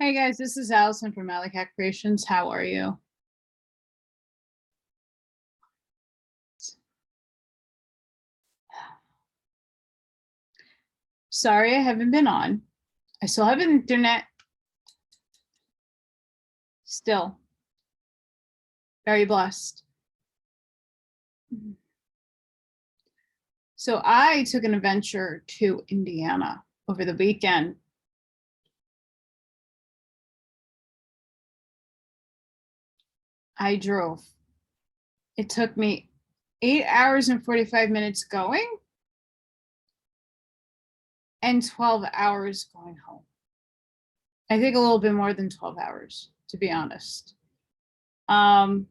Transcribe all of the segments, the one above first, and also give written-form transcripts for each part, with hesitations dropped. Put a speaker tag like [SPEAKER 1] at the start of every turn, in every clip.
[SPEAKER 1] Hey guys, this is Allison from Allykatkreations. How are you? Sorry I haven't been on. I still have internet. Still. Very blessed. So I took an adventure to Indiana over the weekend. I drove. It took me 8 hours and 45 minutes going and 12 hours going home. I think a little bit more than 12 hours, to be honest. All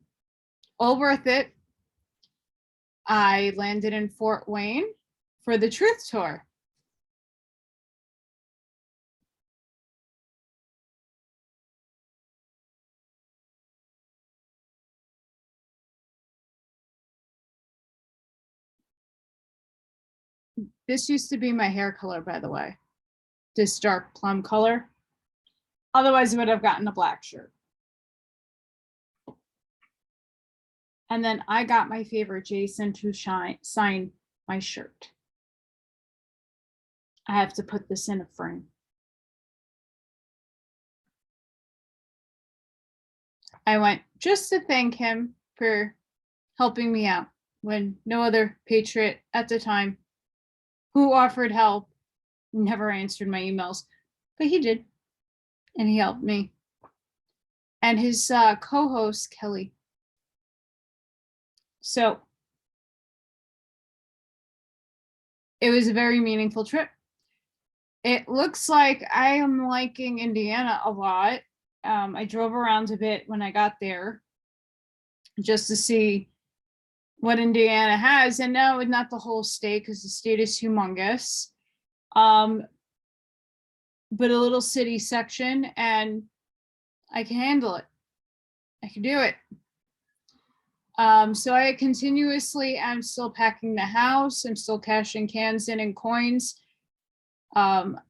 [SPEAKER 1] worth it. I landed in Fort Wayne for the Truth Tour. This used to be my hair color, by the way, this dark plum color. Otherwise, I would have gotten a black shirt. And then I got my favorite Jason to sign my shirt. I have to put this in a frame. I went just to thank him for helping me out when no other patriot at the time who offered help never answered my emails, but he did, and he helped me. And his co-host, Kelly. So it was a very meaningful trip. It looks like I am liking Indiana a lot. I drove around a bit when I got there just to see what Indiana has. And no, not the whole state because the state is humongous. But a little city section, and I can handle it. I can do it. So I continuously am still packing the house. I'm still cashing cans in and coins. I'm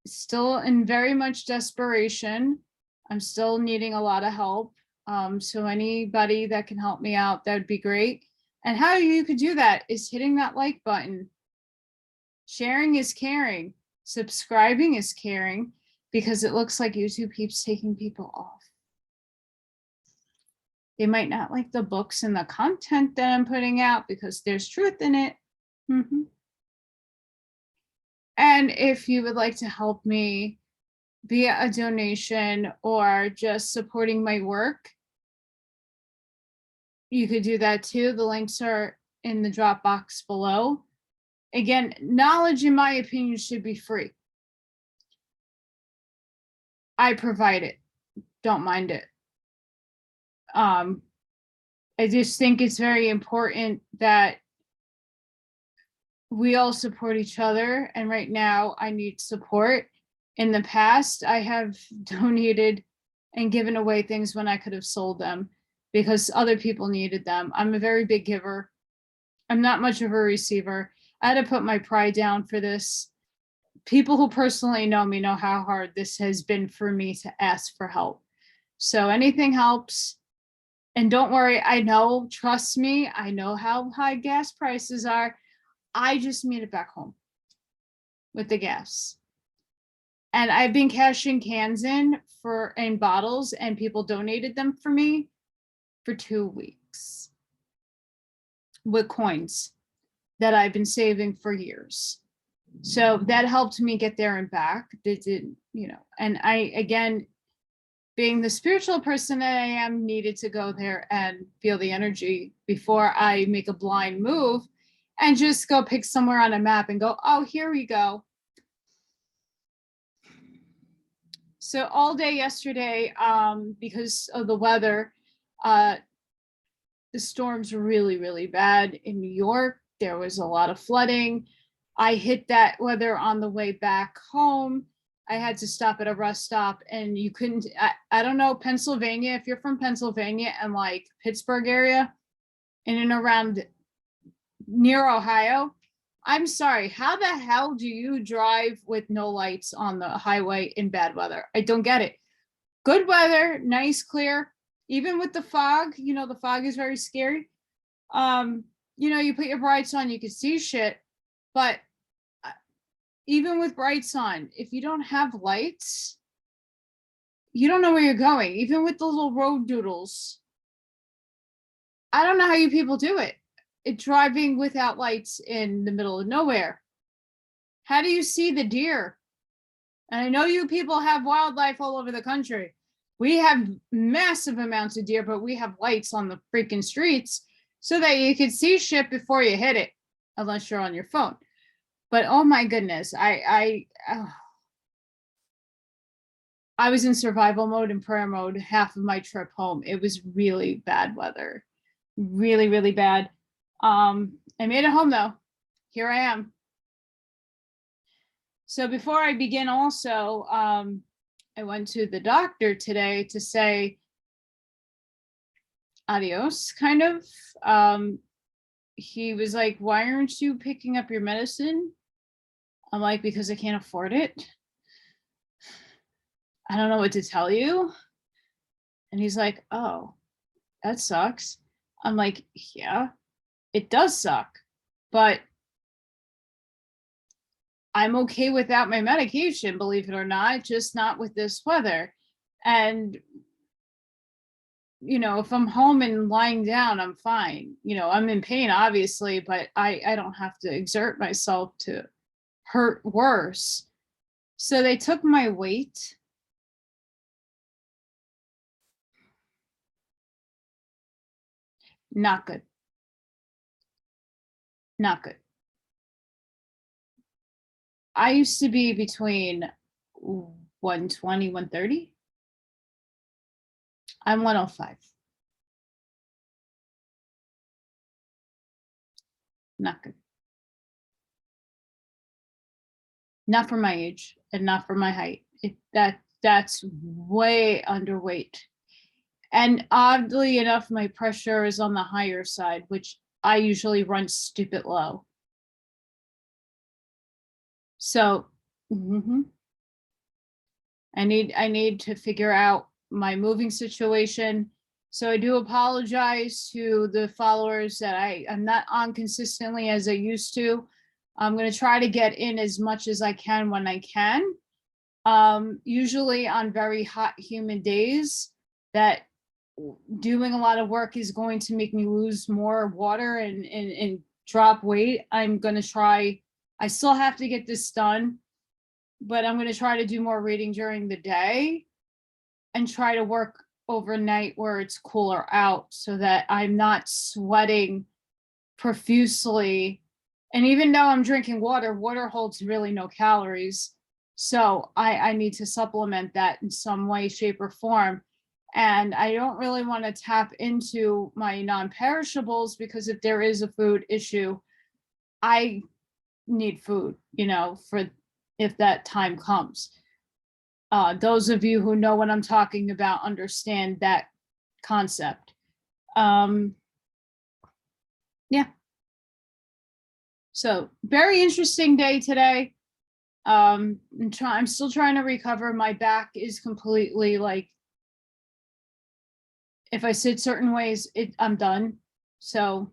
[SPEAKER 1] still in very much desperation. I'm still needing a lot of help. So anybody that can help me out, that would be great. And how you could do that is hitting that like button. Sharing is caring. Subscribing is caring, because it looks like YouTube keeps taking people off. They might not like the books and the content that I'm putting out because there's truth in it. And if you would like to help me via a donation or just supporting my work, you could do that too. The links are in the drop box below. Again, knowledge, in my opinion, should be free. I provide it. Don't mind it. I just think it's very important that we all support each other. And right now I need support. In the past, I have donated and given away things when I could have sold them because other people needed them. I'm a very big giver. I'm not much of a receiver. I had to put my pride down for this. People who personally know me know how hard this has been for me to ask for help. So anything helps. And don't worry, I know, trust me, I know how high gas prices are. I just made it back home with the gas. And I've been cashing cans in bottles, and people donated them for me for 2 weeks with coins that I've been saving for years. So that helped me get there and back. And I, again, being the spiritual person that I am, needed to go there and feel the energy before I make a blind move and just go pick somewhere on a map and go, oh, here we go. So all day yesterday, because of the weather, the storms were really, really bad in New York. There was a lot of flooding. I hit that weather on the way back home. I had to stop at a rest stop, and you couldn't, I don't know, Pennsylvania, if you're from Pennsylvania and like Pittsburgh area, in and around near Ohio, I'm sorry. How the hell do you drive with no lights on the highway in bad weather? I don't get it. Good weather, nice, clear. Even with the fog, you know, the fog is very scary. You know, you put your brights on, you can see shit. But even with brights on, if you don't have lights, you don't know where you're going. Even with the little road doodles, I don't know how you people do it. Driving without lights in the middle of nowhere. How do you see the deer? And I know you people have wildlife all over the country. We have massive amounts of deer, but we have lights on the freaking streets so that you can see shit before you hit it, unless you're on your phone. But oh my goodness, I was in survival mode and prayer mode half of my trip home. It was really bad weather, really, really bad. I made it home though. Here I am. So before I begin also, I went to the doctor today to say adios, kind of. He was like, why aren't you picking up your medicine? I'm like, because I can't afford it. I don't know what to tell you. And he's like, oh, that sucks. I'm like, yeah, it does suck, but I'm okay without my medication, believe it or not, just not with this weather. And, you know, if I'm home and lying down, I'm fine. You know, I'm in pain, obviously, but I don't have to exert myself to hurt worse. So they took my weight. Not good. Not good. I used to be between 120, 130. I'm 105. Not good. Not for my age and not for my height. That's way underweight. And oddly enough, my pressure is on the higher side, which I usually run stupid low. So I need to figure out my moving situation. So I do apologize to the followers that I'm not on consistently as I used to. I'm going to try to get in as much as I can when I can. Usually on very hot, humid days, that doing a lot of work is going to make me lose more water and drop weight. I'm going to try. I still have to get this done, but I'm going to try to do more reading during the day and try to work overnight where it's cooler out so that I'm not sweating profusely. And even though I'm drinking water, water holds really no calories. So I need to supplement that in some way, shape, or form. And I don't really want to tap into my non-perishables because if there is a food issue, I need food, you know, for if that time comes. Those of you who know what I'm talking about understand that concept. Yeah. So very interesting day today. I'm still trying to recover. My back is completely like, if I sit certain ways, I'm done. So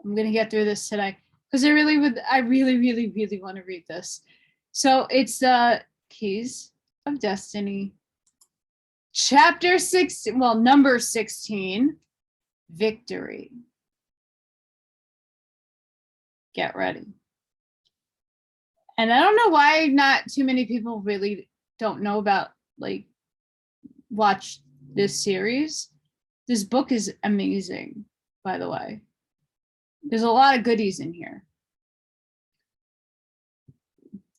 [SPEAKER 1] I'm gonna get through this today because I really want to read this. So it's the Keys of Destiny, chapter 6, well, number 16, Victory. Get ready. And I don't know why not too many people really don't know about, like, watch this series. This book is amazing, by the way. There's a lot of goodies in here.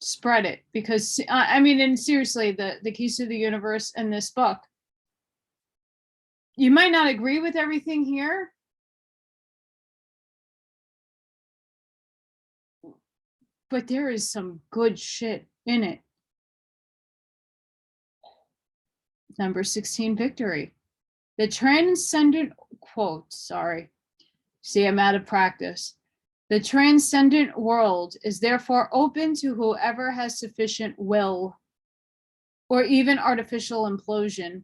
[SPEAKER 1] Spread it, because I mean, and seriously, the Keys to the Universe and this book, you might not agree with everything here, but there is some good shit in it. Number 16, Victory. The transcendent quote, sorry. See, I'm out of practice. The transcendent world is therefore open to whoever has sufficient will, or even artificial implosion,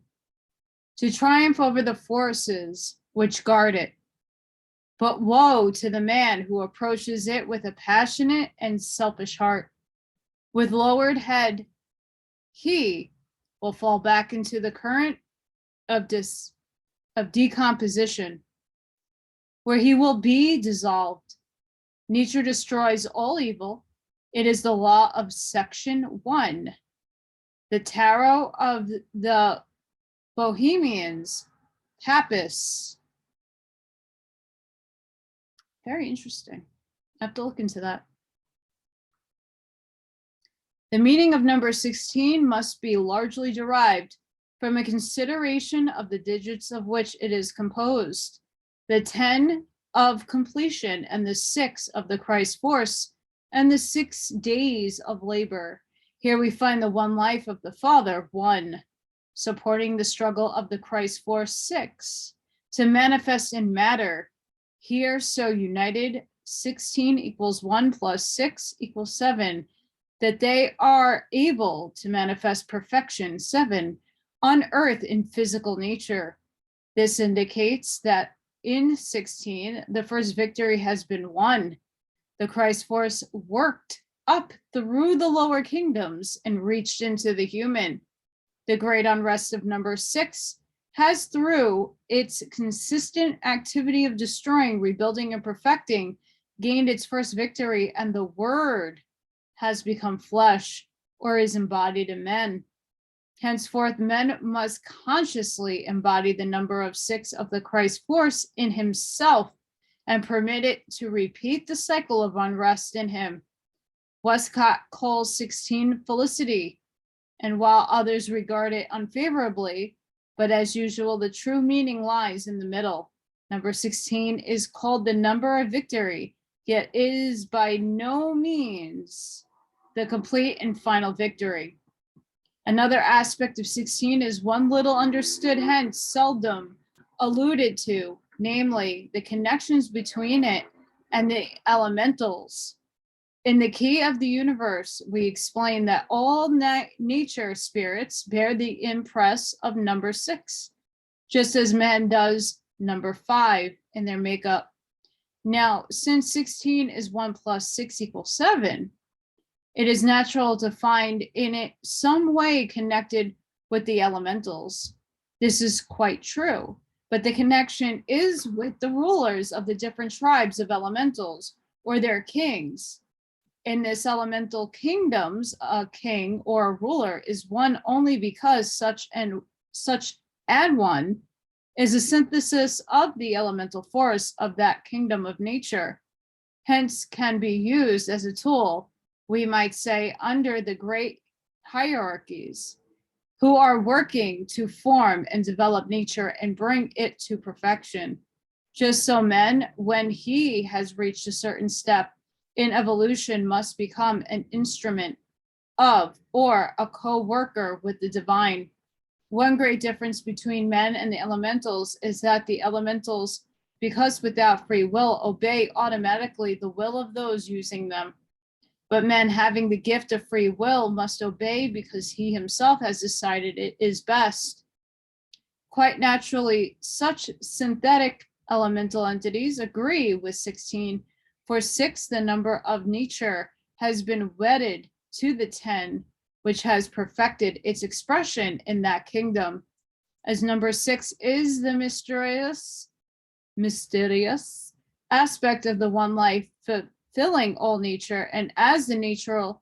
[SPEAKER 1] to triumph over the forces which guard it. But woe to the man who approaches it with a passionate and selfish heart. With lowered head, he will fall back into the current of decomposition, where he will be dissolved. Nature destroys all evil. It is the law of section 1. The tarot of the Bohemians, Tapas. Very interesting. I have to look into that. The meaning of number 16 must be largely derived from a consideration of the digits of which it is composed. The 10 of completion and the 6 of the Christ force and the 6 days of labor. Here we find the one life of the Father, 1, supporting the struggle of the Christ force, 6, to manifest in matter. Here, so united, 16 equals 1 plus 6 equals 7, that they are able to manifest perfection, 7, on earth in physical nature. This indicates that in 16, the first victory has been won. The Christ force worked up through the lower kingdoms and reached into the human. The great unrest of number 6 has, through its consistent activity of destroying, rebuilding, and perfecting, gained its first victory, and the word has become flesh, or is embodied in men. Henceforth, men must consciously embody the number of 6 of the Christ force in himself and permit it to repeat the cycle of unrest in him. Westcott calls 16 felicity, and while others regard it unfavorably, but as usual, the true meaning lies in the middle. Number 16 is called the number of victory, yet is by no means the complete and final victory. Another aspect of 16 is one little understood, hence seldom alluded to, namely the connections between it and the elementals. In the key of the universe, we explain that all nature spirits bear the impress of number 6, just as man does number 5 in their makeup. Now, since 16 is 1 plus 6 equals 7, it is natural to find in it some way connected with the elementals. This is quite true, but the connection is with the rulers of the different tribes of elementals, or their kings. In this elemental kingdoms, a king or a ruler is one only because such an one is a synthesis of the elemental force of that kingdom of nature, hence can be used as a tool, we might say, under the great hierarchies who are working to form and develop nature and bring it to perfection. Just so men, when he has reached a certain step in evolution, must become an instrument of or a co-worker with the divine. One great difference between men and the elementals is that the elementals, because without free will, obey automatically the will of those using them. But men having the gift of free will must obey because he himself has decided it is best. Quite naturally, such synthetic elemental entities agree with 16, for 6, the number of nature, has been wedded to the 10, which has perfected its expression in that kingdom. As number 6 is the mysterious aspect of the one life fulfilling all nature, and as the nature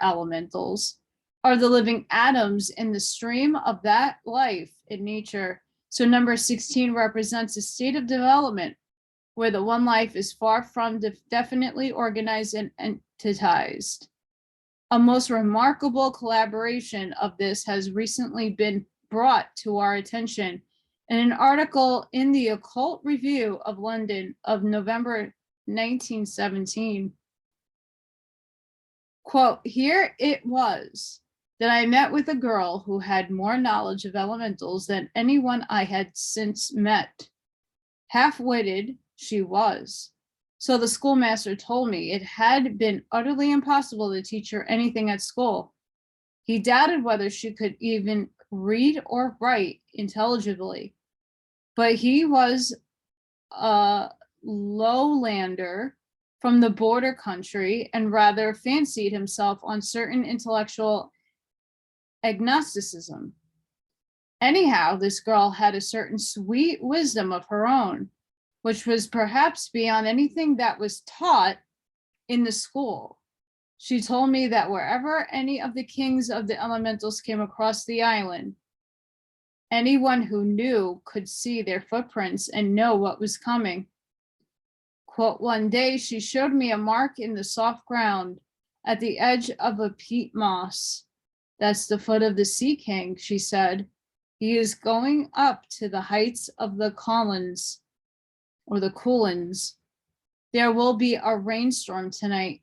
[SPEAKER 1] elementals are the living atoms in the stream of that life in nature. So number 16 represents a state of development where the one life is far from definitely organized and entitized. A most remarkable collaboration of this has recently been brought to our attention in an article in the Occult Review of London of November 1917. Quote, here it was that I met with a girl who had more knowledge of elementals than anyone I had since met. Half-witted, she was. So the schoolmaster told me it had been utterly impossible to teach her anything at school. He doubted whether she could even read or write intelligibly, but he was a lowlander from the border country and rather fancied himself on certain intellectual agnosticism. Anyhow, this girl had a certain sweet wisdom of her own, which was perhaps beyond anything that was taught in the school. She told me that wherever any of the kings of the elementals came across the island, anyone who knew could see their footprints and know what was coming. Quote, one day she showed me a mark in the soft ground at the edge of a peat moss. That's the foot of the sea king, she said. He is going up to the heights of the Collins or the Coolins. There will be a rainstorm tonight.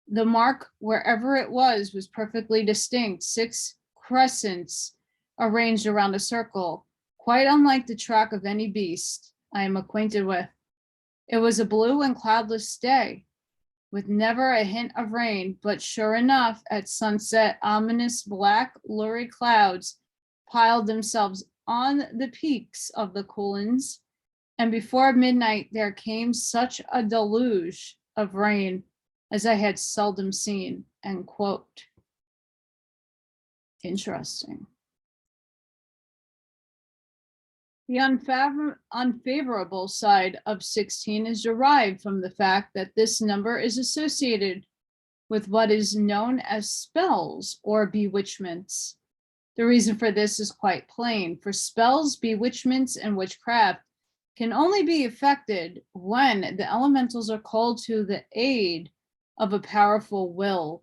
[SPEAKER 1] The mark, wherever it was perfectly distinct, 6 crescents arranged around a circle, quite unlike the track of any beast I am acquainted with. It was a blue and cloudless day, with never a hint of rain, but sure enough, at sunset, ominous black, lurid clouds piled themselves on the peaks of the Coolins, and before midnight there came such a deluge of rain as I had seldom seen, end quote. Interesting. The unfavorable side of 16 is derived from the fact that this number is associated with what is known as spells or bewitchments. The reason for this is quite plain. For spells, bewitchments, and witchcraft can only be effected when the elementals are called to the aid of a powerful will.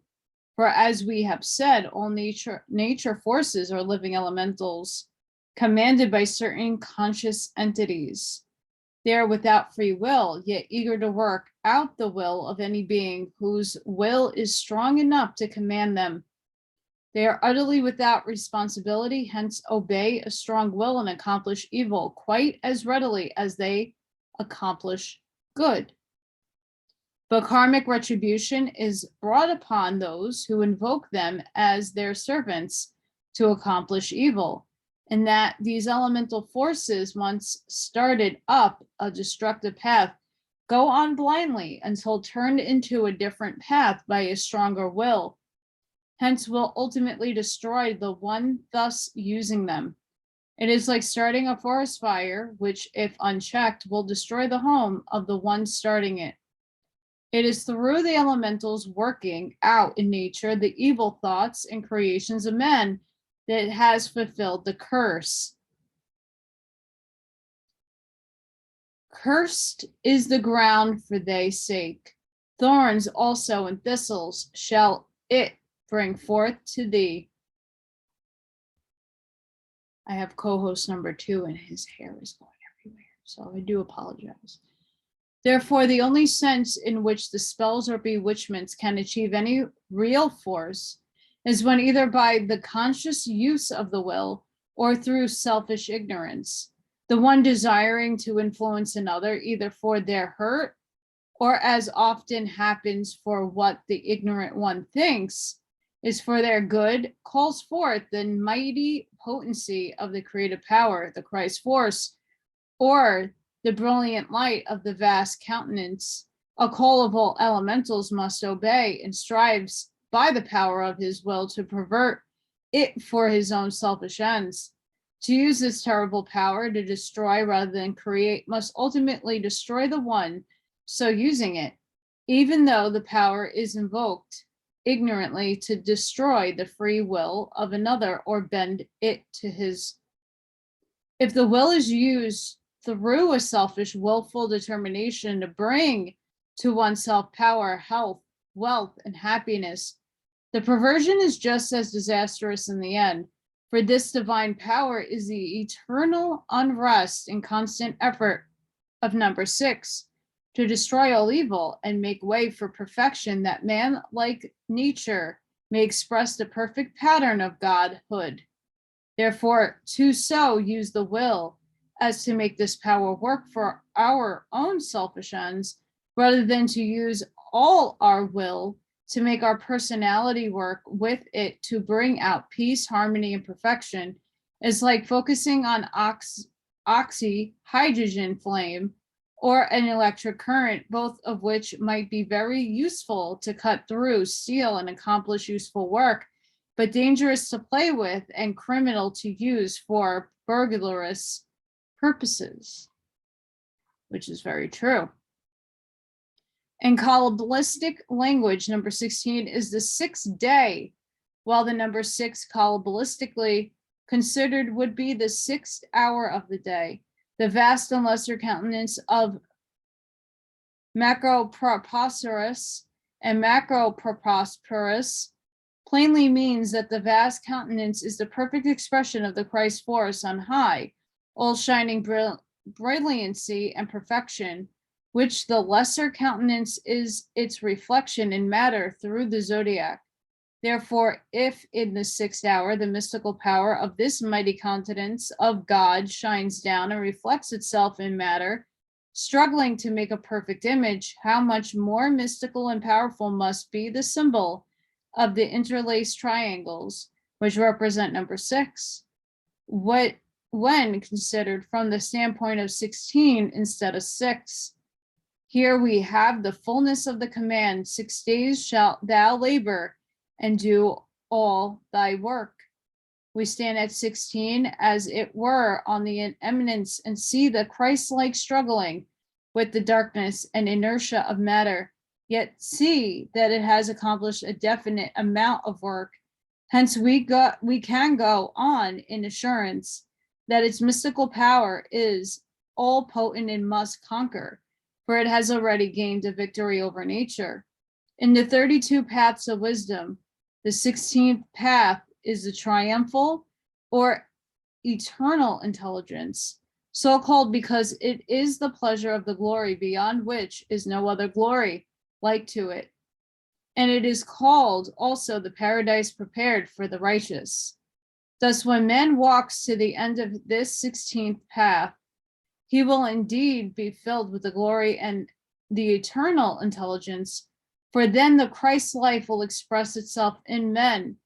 [SPEAKER 1] For as we have said, all nature forces are living elementals, commanded by certain conscious entities. They are without free will, yet eager to work out the will of any being whose will is strong enough to command them. They are utterly without responsibility, hence obey a strong will and accomplish evil quite as readily as they accomplish good. But karmic retribution is brought upon those who invoke them as their servants to accomplish evil, and that these elemental forces, once started up a destructive path, go on blindly until turned into a different path by a stronger will, hence will ultimately destroy the one thus using them. It is like starting a forest fire, which, if unchecked, will destroy the home of the one starting it. It is through the elementals working out in nature the evil thoughts and creations of men that it has fulfilled the curse. Cursed is the ground for thy sake. Thorns also and thistles shall it bring forth to thee. I have co-host number 2 and his hair is going everywhere, so I do apologize. Therefore, the only sense in which the spells or bewitchments can achieve any real force is when either by the conscious use of the will or through selfish ignorance, the one desiring to influence another either for their hurt or, as often happens, for what the ignorant one thinks is for their good, calls forth the mighty potency of the creative power, the Christ force, or the brilliant light of the vast countenance. A call of all elementals must obey and strives by the power of his will to pervert it for his own selfish ends. To use this terrible power to destroy rather than create must ultimately destroy the one so using it, even though the power is invoked ignorantly to destroy the free will of another or bend it to his. If the will is used through a selfish, willful determination to bring to oneself power, health, wealth, and happiness, the perversion is just as disastrous in the end. For this divine power is the eternal unrest and constant effort of number 6 to destroy all evil and make way for perfection, that man, like nature, may express the perfect pattern of godhood. Therefore, to so use the will as to make this power work for our own selfish ends, rather than to use all our will to make our personality work with it to bring out peace, harmony, and perfection, is like focusing on hydrogen flame or an electric current, both of which might be very useful to cut through steel and accomplish useful work, but dangerous to play with and criminal to use for burglarious purposes, which is very true. In Kabbalistic language, number 16 is the sixth day, while the number 6 Kabbalistically considered would be the 6th hour of the day. The vast and lesser countenance of Macroproporus and Macroproporus plainly means that the vast countenance is the perfect expression of the Christ force on high, all shining brilliancy and perfection, which the lesser countenance is its reflection in matter through the zodiac. Therefore, if in the 6th hour the mystical power of this mighty countenance of God shines down and reflects itself in matter, struggling to make a perfect image, how much more mystical and powerful must be the symbol of the interlaced triangles, which represent number 6, when considered from the standpoint of 16 instead of 6. Here we have the fullness of the command, 6 days shalt thou labor and do all thy work. We stand at 16 as it were on the eminence and see the Christ-like struggling with the darkness and inertia of matter, yet see that it has accomplished a definite amount of work. Hence we can go on in assurance that its mystical power is all potent and must conquer, for it has already gained a victory over nature. In the 32 paths of wisdom, the 16th path is the triumphal or eternal intelligence, so called because it is the pleasure of the glory beyond which is no other glory like to it. And it is called also the paradise prepared for the righteous. Thus, when man walks to the end of this 16th path, he will indeed be filled with the glory and the eternal intelligence, for then the Christ life will express itself in men,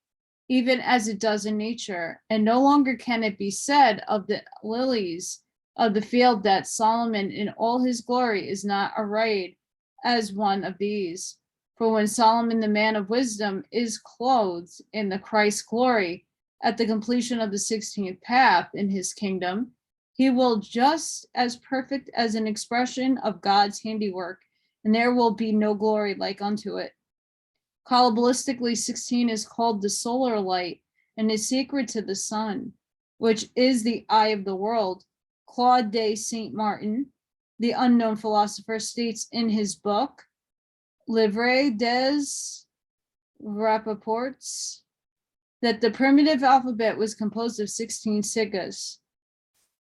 [SPEAKER 1] even as it does in nature, and no longer can it be said of the lilies of the field that Solomon in all his glory is not arrayed as one of these. For when Solomon, the man of wisdom, is clothed in the Christ's glory at the completion of the 16th path in his kingdom, he will just as perfect as an expression of God's handiwork, and there will be no glory like unto it. Kabbalistically, 16 is called the solar light and is sacred to the sun, which is the eye of the world. Claude de Saint Martin, the unknown philosopher, states in his book, Livre des Rapports, that the primitive alphabet was composed of 16 sigils.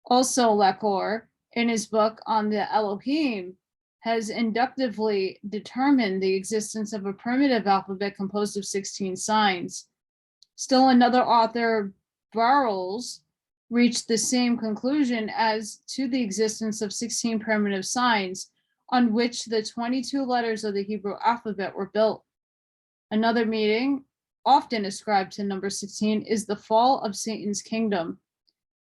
[SPEAKER 1] Also, Lacour, in his book on the Elohim, has inductively determined the existence of a primitive alphabet composed of 16 signs. Still another author, Barrels, reached the same conclusion as to the existence of 16 primitive signs on which the 22 letters of the Hebrew alphabet were built. Another meaning, often ascribed to number 16, is the fall of Satan's kingdom.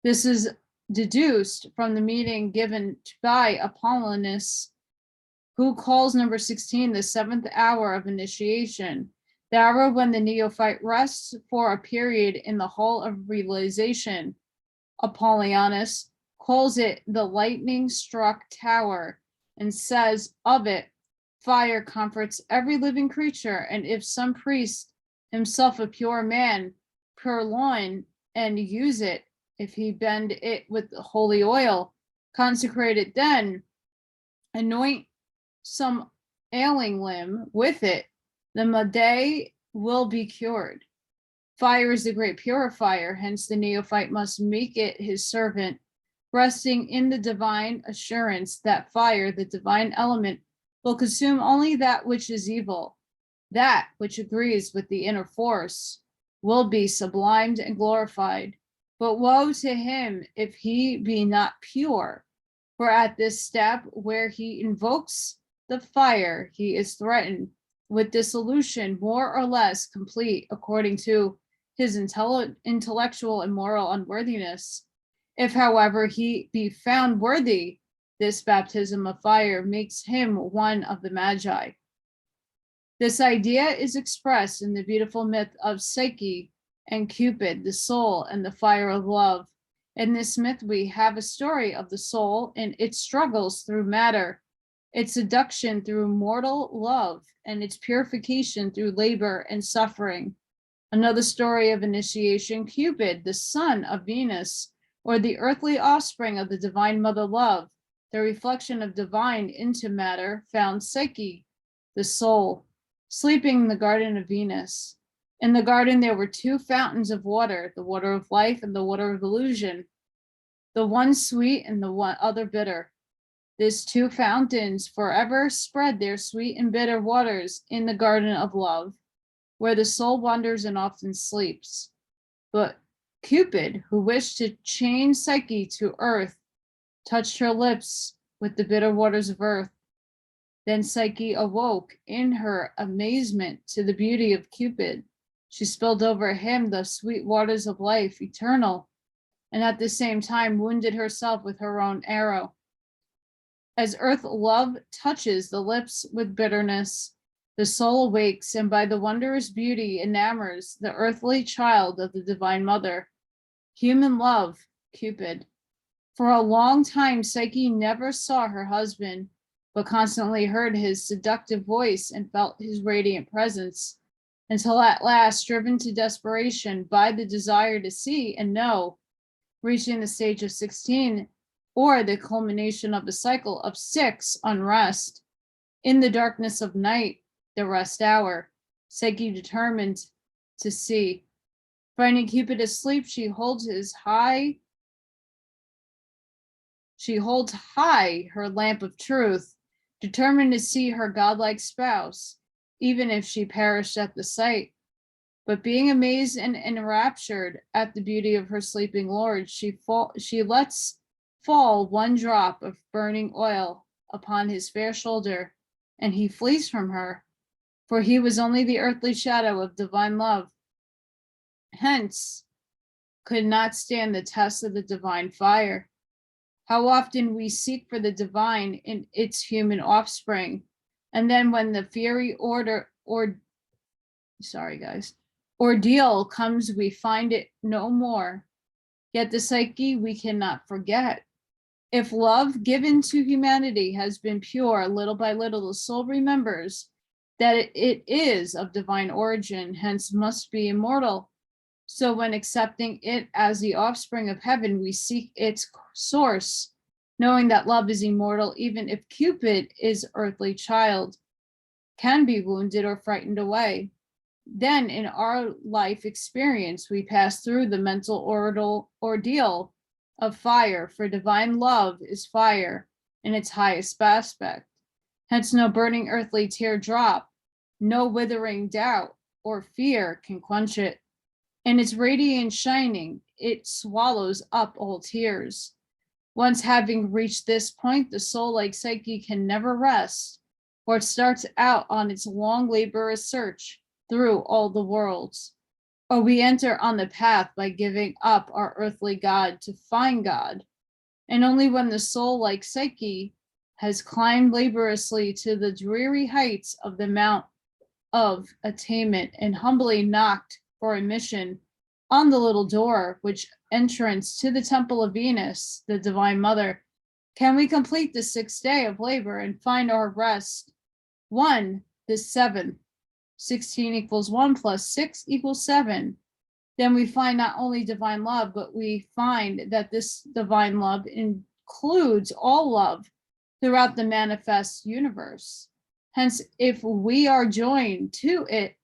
[SPEAKER 1] This is deduced from the meaning given by Apollonius, who calls number 16 the 7th hour of initiation, the hour when the neophyte rests for a period in the hall of realization. Apollonius calls it the lightning-struck tower and says of it, fire comforts every living creature, and if some priest, himself a pure man, purloin and use it, if he bend it with holy oil, consecrate it then, anoint some ailing limb with it, the malady will be cured. Fire is the great purifier, hence the neophyte must make it his servant, resting in the divine assurance that fire, the divine element, will consume only that which is evil. That which agrees with the inner force will be sublimed and glorified. But woe to him if he be not pure, for at this step where he invokes the fire, he is threatened with dissolution more or less complete according to his intellectual and moral unworthiness. If, however, he be found worthy, this baptism of fire makes him one of the Magi. This idea is expressed in the beautiful myth of Psyche and Cupid, the soul and the fire of love. In this myth, we have a story of the soul and its struggles through matter, its seduction through mortal love, and its purification through labor and suffering. Another story of initiation, Cupid, the son of Venus, or the earthly offspring of the divine mother love, the reflection of divine into matter, found Psyche, the soul, sleeping in the garden of Venus. In the garden, there were two fountains of water, the water of life and the water of illusion, the one sweet and the other bitter. These two fountains forever spread their sweet and bitter waters in the garden of love, where the soul wanders and often sleeps. But Cupid, who wished to chain Psyche to earth, touched her lips with the bitter waters of earth. Then Psyche awoke in her amazement to the beauty of Cupid. She spilled over him the sweet waters of life eternal, and at the same time wounded herself with her own arrow. As earth love touches the lips with bitterness, the soul awakes and by the wondrous beauty enamors the earthly child of the divine mother. Human love, Cupid. For a long time, Psyche never saw her husband, but constantly heard his seductive voice and felt his radiant presence, until at last, driven to desperation by the desire to see and know, reaching the stage of 16, or the culmination of a cycle of 6 unrest. In the darkness of night, the rest hour, Psyche determined to see. Finding Cupid asleep, she holds high her lamp of truth, determined to see her godlike spouse, even if she perished at the sight. But being amazed and enraptured at the beauty of her sleeping lord, she lets fall one drop of burning oil upon his fair shoulder, and he flees from her, for he was only the earthly shadow of divine love. Hence, could not stand the test of the divine fire. How often we seek for the divine in its human offspring, and then when the fiery ordeal comes, we find it no more. Yet the Psyche we cannot forget. If love given to humanity has been pure, little by little the soul remembers that it is of divine origin, hence must be immortal. So when accepting it as the offspring of heaven, we seek its source, knowing that love is immortal, even if Cupid is earthly child, can be wounded or frightened away. Then in our life experience, we pass through the mental ordeal of fire, for divine love is fire in its highest aspect. Hence no burning earthly teardrop, no withering doubt or fear can quench it. In its radiant shining, it swallows up all tears. Once having reached this point, the soul, like Psyche, can never rest, for it starts out on its long laborious search through all the worlds. Or we enter on the path by giving up our earthly God to find God. And only when the soul, like Psyche, has climbed laboriously to the dreary heights of the Mount of Attainment and humbly knocked for admission on the little door which entrance to the temple of Venus, the divine mother, can we complete the 6th day of labor and find our rest. 1, this 7. 16 equals 1 plus 6 equals 7. Then we find not only divine love, but we find that this divine love includes all love throughout the manifest universe. Hence, if we are joined to it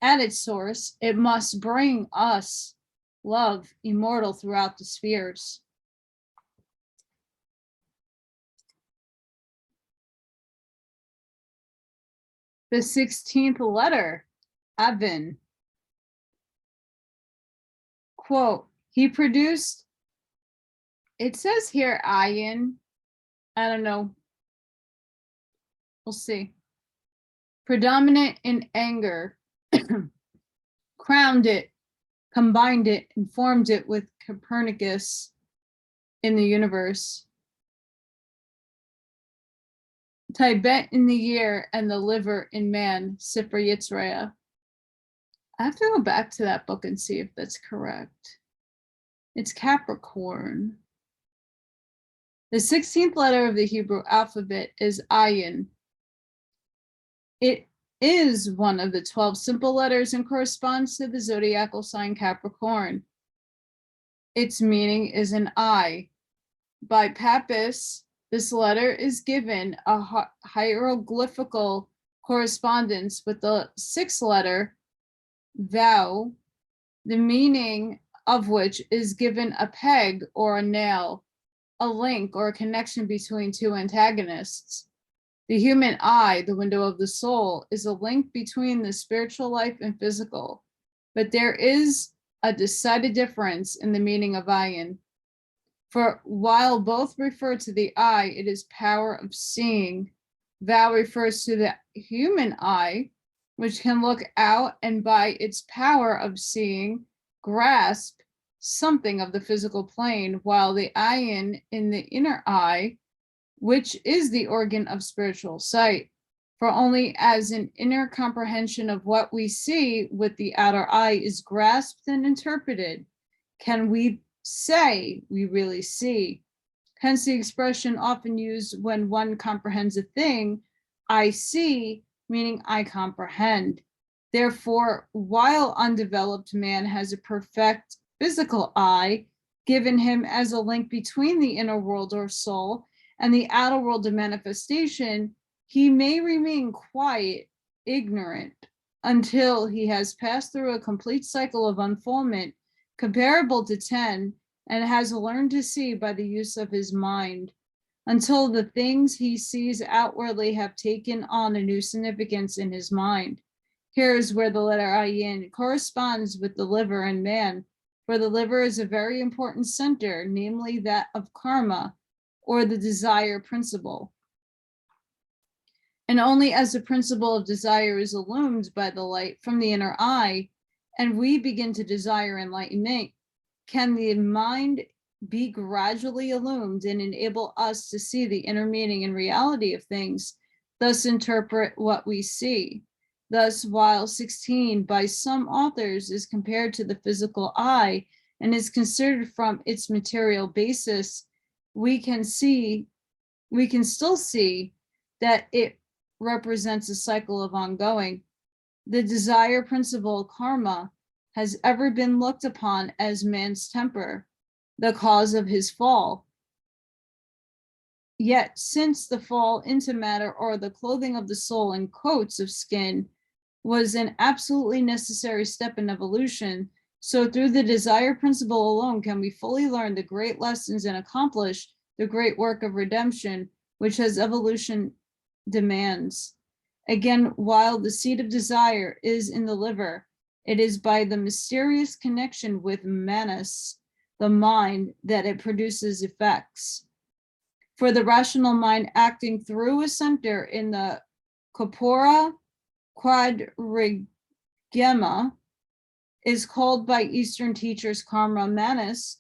[SPEAKER 1] at its source, it must bring us love immortal throughout the spheres. The 16th letter, Avin. Quote, He produced, it says here iron. I don't know. We'll see. Predominant in anger, crowned it, combined it, and formed it with Copernicus in the universe. Tibet in the year and the liver in man, Sifra Yitzraya. I have to go back to that book and see if that's correct. It's Capricorn. The 16th letter of the Hebrew alphabet is Ayin. It is one of the 12 simple letters and corresponds to the zodiacal sign Capricorn. Its meaning is an eye. By Pappas, this letter is given a hieroglyphical correspondence with the 6th letter, thou, the meaning of which is given a peg or a nail, a link or a connection between two antagonists. The human eye, the window of the soul, is a link between the spiritual life and physical, but there is a decided difference in the meaning of ayin. For while both refer to the eye, it is power of seeing. Thou refers to the human eye, which can look out and by its power of seeing, grasp something of the physical plane, while the ayin in the inner eye, which is the organ of spiritual sight. For only as an inner comprehension of what we see with the outer eye is grasped and interpreted, can we say we really see. Hence the expression often used when one comprehends a thing, I see, meaning I comprehend. Therefore, while undeveloped man has a perfect physical eye given him as a link between the inner world or soul and the outer world of manifestation, he may remain quiet, ignorant, until he has passed through a complete cycle of unfoldment comparable to 10, and has learned to see by the use of his mind, until the things he sees outwardly have taken on a new significance in his mind. Here is where the letter ayin corresponds with the liver in man, for the liver is a very important center, namely that of karma, or the desire principle. And only as the principle of desire is illumined by the light from the inner eye, and we begin to desire enlightenment, can the mind be gradually illumined and enable us to see the inner meaning and reality of things, thus interpret what we see. Thus, while 16 by some authors is compared to the physical eye and is considered from its material basis, we can still see that it represents a cycle of ongoing. The desire principle, karma, has ever been looked upon as man's temper, the cause of his fall. Yet, since the fall into matter or the clothing of the soul in coats of skin was an absolutely necessary step in evolution, so through the desire principle alone can we fully learn the great lessons and accomplish the great work of redemption, which has evolution demands. Again, while the seed of desire is in the liver, it is by the mysterious connection with manas, the mind, that it produces effects. For the rational mind acting through a center in the corpora quadrigema is called by Eastern teachers karma manas,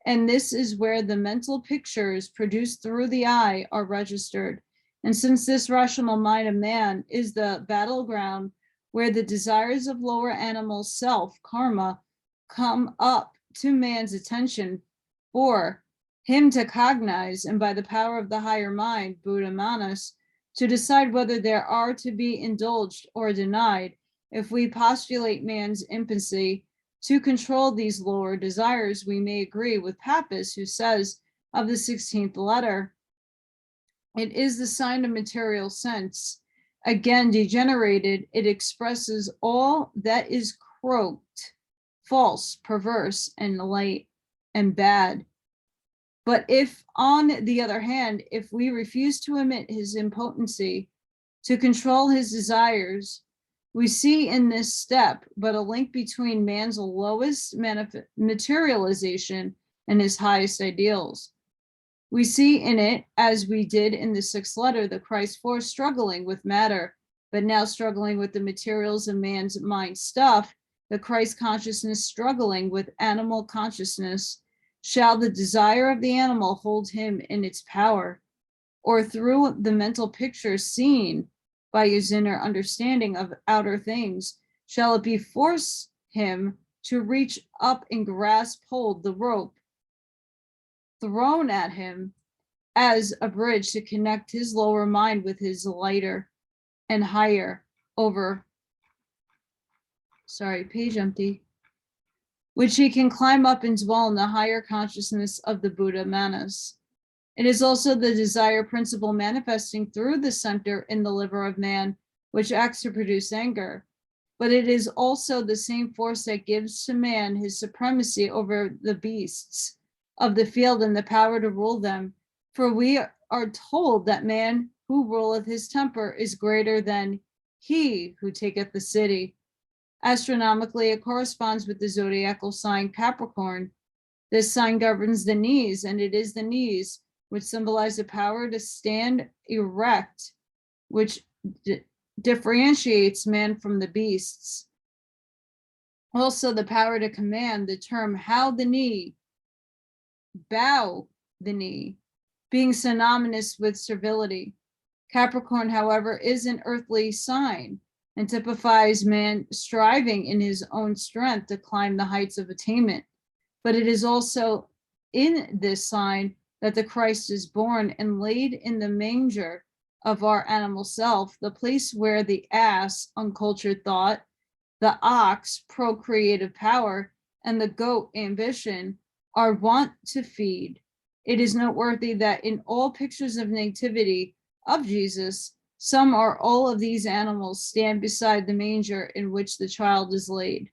[SPEAKER 1] and this is where the mental pictures produced through the eye are registered. And since this rational mind of man is the battleground where the desires of lower animal self, karma, come up to man's attention for him to cognize, and by the power of the higher mind, Buddha Manas, to decide whether they are to be indulged or denied, if we postulate man's impotency to control these lower desires, we may agree with Pappas, who says of the 16th letter, it is the sign of material sense. Again, degenerated, it expresses all that is croaked, false, perverse, and light and bad. But if, on the other hand, if we refuse to admit his impotency to control his desires, We see in this step but a link between man's lowest materialization and his highest ideals. We see in it, as we did in the sixth letter, the Christ force struggling with matter, but now struggling with the materials of man's mind stuff, the Christ consciousness struggling with animal consciousness. Shall the desire of the animal hold him in its power? Or through the mental picture seen by his inner understanding of outer things, shall it be force him to reach up and grasp hold the rope thrown at him as a bridge to connect his lower mind with his lighter and higher page empty, which he can climb up and dwell in the higher consciousness of the Buddha Manas. It is also the desire principle manifesting through the center in the liver of man, which acts to produce anger. But it is also the same force that gives to man his supremacy over the beasts of the field and the power to rule them. For we are told that man who ruleth his temper is greater than he who taketh the city. Astronomically, it corresponds with the zodiacal sign Capricorn. This sign governs the knees, and it is the knees which symbolize the power to stand erect, which differentiates man from the beasts. Also, the power to command, the term how the knee, bow the knee, being synonymous with servility. Capricorn, however, is an earthly sign and typifies man striving in his own strength to climb the heights of attainment. But it is also in this sign that the Christ is born and laid in the manger of our animal self, the place where the ass, uncultured thought, the ox, procreative power, and the goat, ambition, are wont to feed. It is noteworthy that in all pictures of nativity of Jesus, some or all of these animals stand beside the manger in which the child is laid.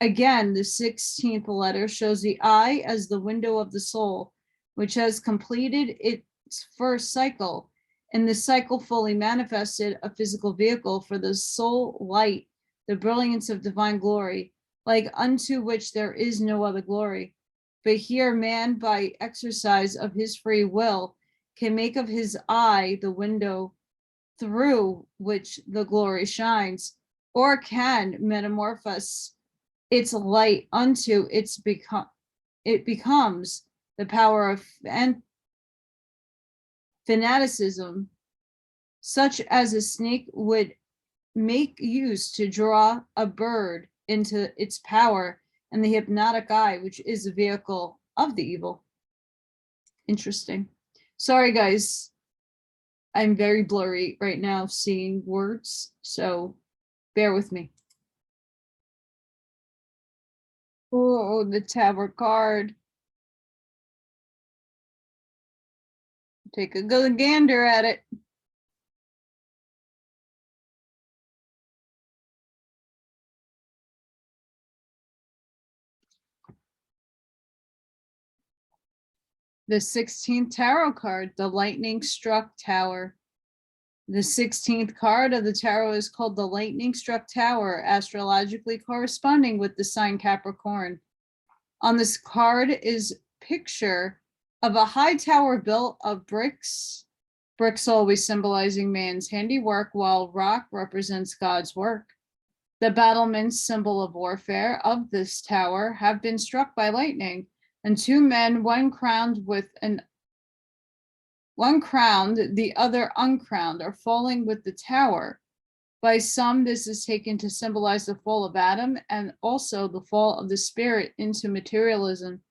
[SPEAKER 1] Again, the 16th letter shows the eye as the window of the soul, which has completed its first cycle, and the cycle fully manifested a physical vehicle for the soul light, the brilliance of divine glory, like unto which there is no other glory. But here man, by exercise of his free will, can make of his eye the window through which the glory shines, or can metamorphose its light unto it becomes the power of fanaticism, such as a snake would make use to draw a bird into its power, and the hypnotic eye, which is a vehicle of the evil. Interesting. Sorry, guys. I'm very blurry right now seeing words, so bear with me. Oh, the Tower card. Take a good gander at it. The 16th tarot card, the lightning struck tower. The 16th card of the tarot is called the lightning struck tower, astrologically corresponding with the sign Capricorn. On this card is a picture of a high tower built of bricks, bricks always symbolizing man's handiwork, while rock represents God's work. The battlements, symbol of warfare, of this tower have been struck by lightning, and two men, one crowned, the other uncrowned, are falling with the tower. By some, this is taken to symbolize the fall of Adam and also the fall of the spirit into materialism.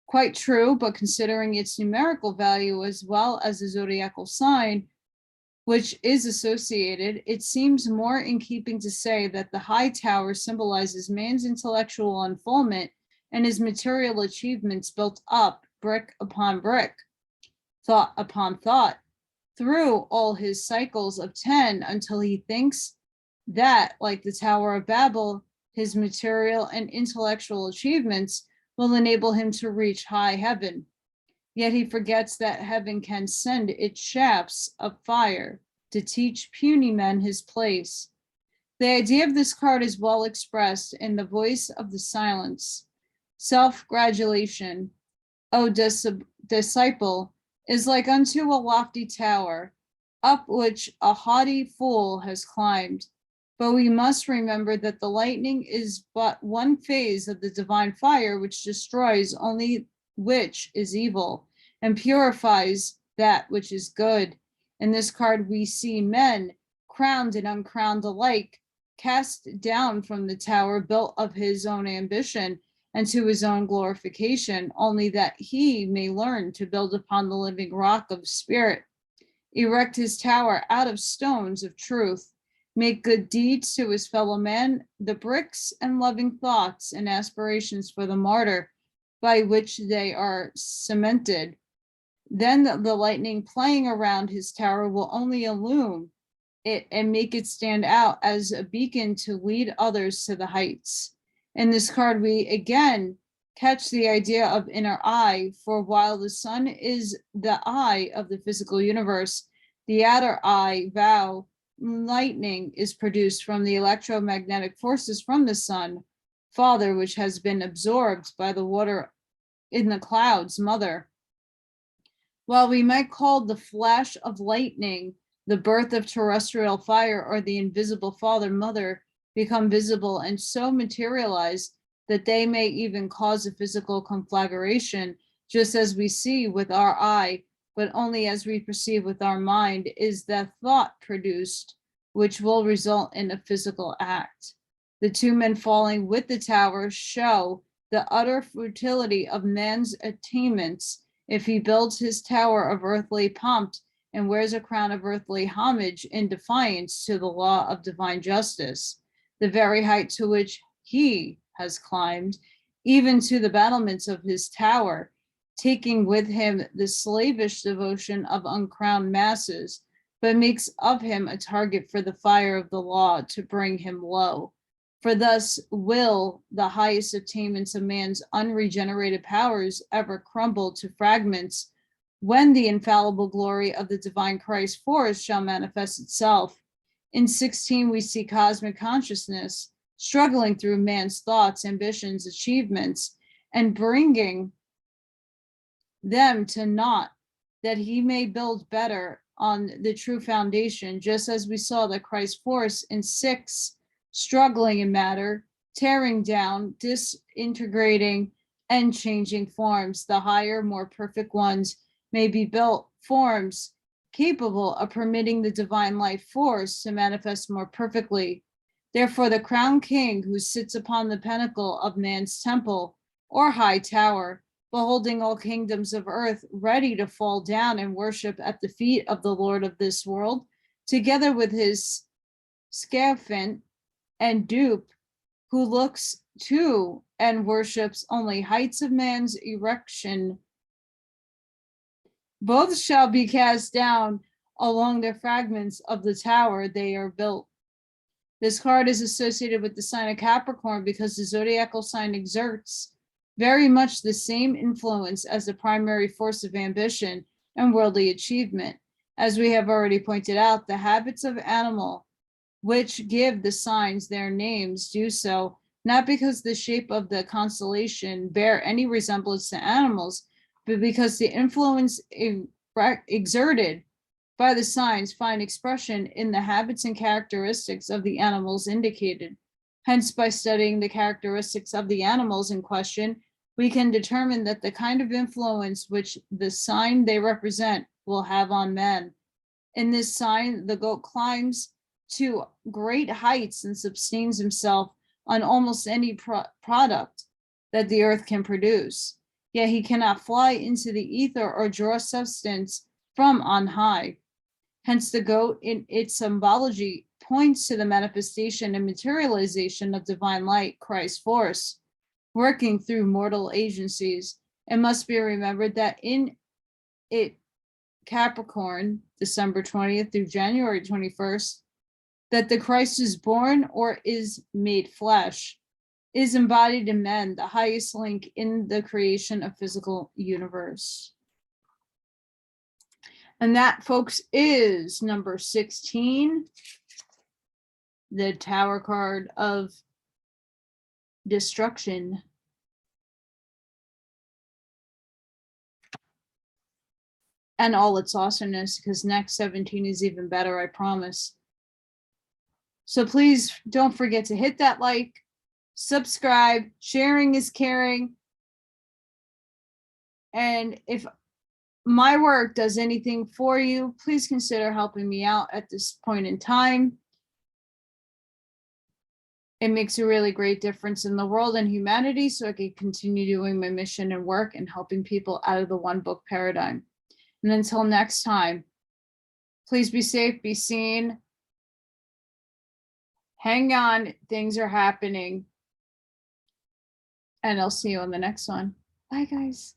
[SPEAKER 1] Quite true, but considering its numerical value as well as the zodiacal sign, which is associated, it seems more in keeping to say that the high tower symbolizes man's intellectual unfoldment and his material achievements built up brick upon brick, thought upon thought, through all his cycles of 10 until he thinks that, like the Tower of Babel, his material and intellectual achievements will enable him to reach high heaven. Yet he forgets that heaven can send its shafts of fire to teach puny men his place. The idea of this card is well expressed in the voice of the silence. Self-gratulation, O disciple, is like unto a lofty tower, up which a haughty fool has climbed. But we must remember that the lightning is but one phase of the divine fire, which destroys only which is evil and purifies that which is good. In this card, we see men, crowned and uncrowned alike, cast down from the tower built of his own ambition and to his own glorification, only that he may learn to build upon the living rock of spirit, erect his tower out of stones of truth, make good deeds to his fellow men, the bricks and loving thoughts and aspirations for the martyr by which they are cemented. Then the lightning playing around his tower will only illumine it and make it stand out as a beacon to lead others to the heights. In this card, we again catch the idea of inner eye, for while the sun is the eye of the physical universe, the outer eye, vow, lightning, is produced from the electromagnetic forces from the sun, father, which has been absorbed by the water in the clouds, mother. While we might call the flash of lightning the birth of terrestrial fire, or the invisible father, mother, become visible and so materialize that they may even cause a physical conflagration, just as we see with our eye, but only as we perceive with our mind, is the thought produced, which will result in a physical act. The two men falling with the tower show the utter futility of man's attainments if he builds his tower of earthly pomp and wears a crown of earthly homage in defiance to the law of divine justice, the very height to which he has climbed, even to the battlements of his tower, taking with him the slavish devotion of uncrowned masses, but makes of him a target for the fire of the law to bring him low. For thus will the highest attainments of man's unregenerated powers ever crumble to fragments when the infallible glory of the divine Christ force shall manifest itself. In 16, we see cosmic consciousness struggling through man's thoughts, ambitions, achievements, and bringing them to naught, that he may build better on the true foundation, just as we saw that Christ's force in 6, struggling in matter, tearing down, disintegrating, and changing forms. The higher, more perfect ones may be built, forms capable of permitting the divine life force to manifest more perfectly. Therefore, the crowned king who sits upon the pinnacle of man's temple or high tower, beholding all kingdoms of earth ready to fall down and worship at the feet of the Lord of this world, together with his scaphandrian and dupe, who looks to and worships only heights of man's erection, both shall be cast down along the fragments of the tower they are built. This card is associated with the sign of Capricorn because the zodiacal sign exerts very much the same influence as the primary force of ambition and worldly achievement. As we have already pointed out, the habits of animal, which give the signs their names, do so not because the shape of the constellation bear any resemblance to animals, but because the influence exerted by the signs find expression in the habits and characteristics of the animals indicated. Hence, by studying the characteristics of the animals in question, we can determine that the kind of influence which the sign they represent will have on men. In this sign, the goat climbs to great heights and sustains himself on almost any product that the earth can produce. Yet he cannot fly into the ether or draw substance from on high. Hence, the goat in its symbology points to the manifestation and materialization of divine light, Christ's force, working through mortal agencies. It must be remembered that in it, Capricorn, December 20th through January 21st, that the Christ is born or is made flesh, is embodied in men, the highest link in the creation of physical universe. And that, folks, is number 16. the Tower card of destruction. And all its awesomeness, because next 17 is even better, I promise. So please don't forget to hit that like, subscribe, sharing is caring. And if my work does anything for you, please consider helping me out at this point in time. It makes a really great difference in the world and humanity, so I can continue doing my mission and work and helping people out of the one book paradigm. And until next time, please be safe, be seen. Hang on, things are happening. And I'll see you on the next one. Bye, guys.